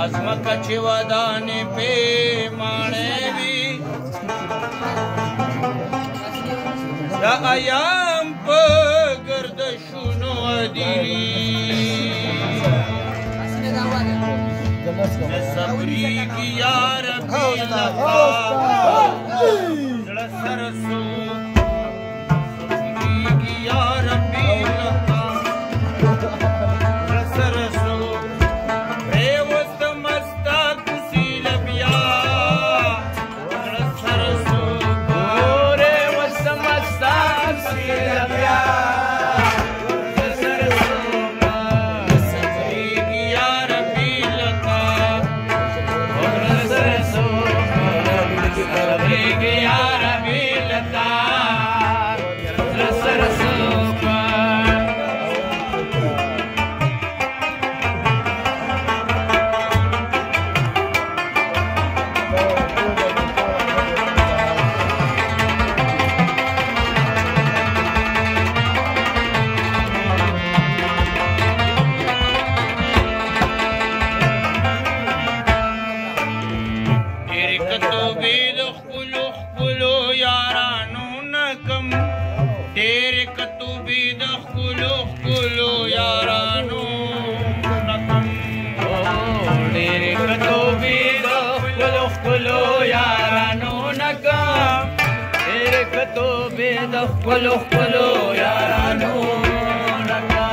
ازمکه چې ودانې پیمانې وي د ایام په ګردشونو ادیري نه صبرېږي یا ربي لخوا زړه سره څوک صبرېږي یا ربي لخوا زړه سره څوک پرېوستم ستا کوڅې له بیا زړه سره څوک پرېوستم ستا کوڅې له بیا خپلو خپلو یارانو نکا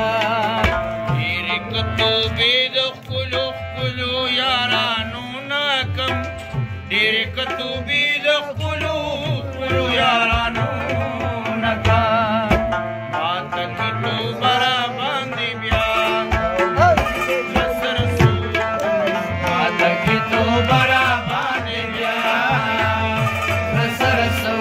ډېرې کتوبې د خپلو خپلو یارانو نکم ډېرې کتوبې د خپلو خپلو یارانو نکا ماته کتوبه راباندې بیا سر سو ماته کتوبه راباندې بیا سر سو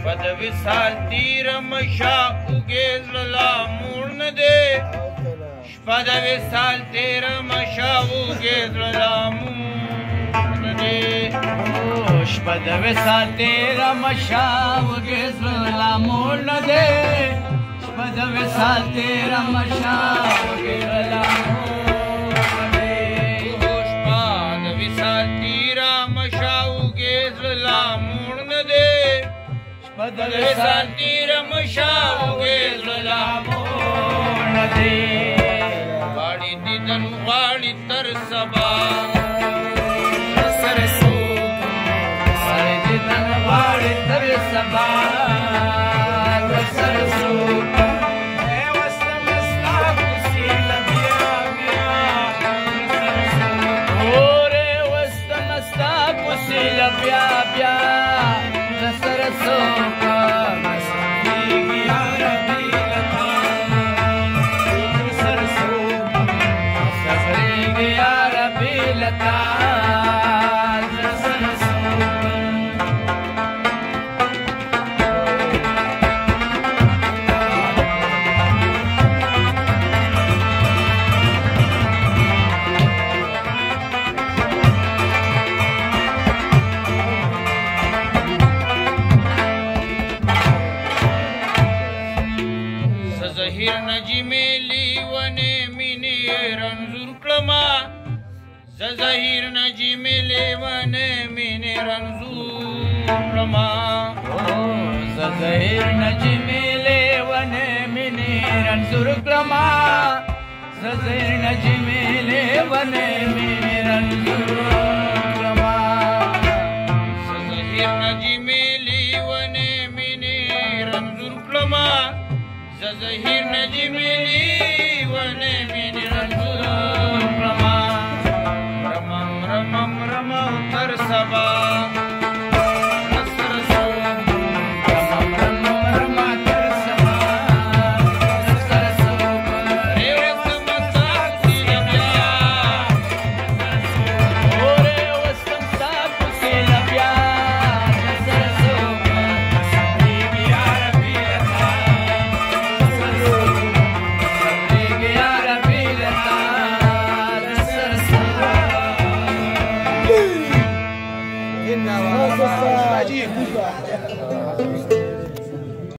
پدوی سال تیر مشا اگیز لامور ندے پدوی سال تیر مشا اگیز لامور ندے پدوی سال تیر مشا اگیز لامور ندے پدوی سال تیر مشا اگیز لامور ندے پدوی سال تیر مشا اگیز لامور ندے بدل ساتیر مشاوگے ظلامون دے غاڑی دیدن غاڑی تر سبا سر سو سر دیدن غاڑی تر سبا سر سو زهیر نجمی لیوانه مینی رنزور کلما زهیر نجمی لیوانه مینی رنزور کلما زهیر نجمی لیوانه مینی رنزور کلما زهیر نجمی لیوانه مینی رنزور کلما زهیر نجمی لیوانه مینی رنزور کلما زهیر نجی میلی ونه مینی رنجور رما تر سبا عجيب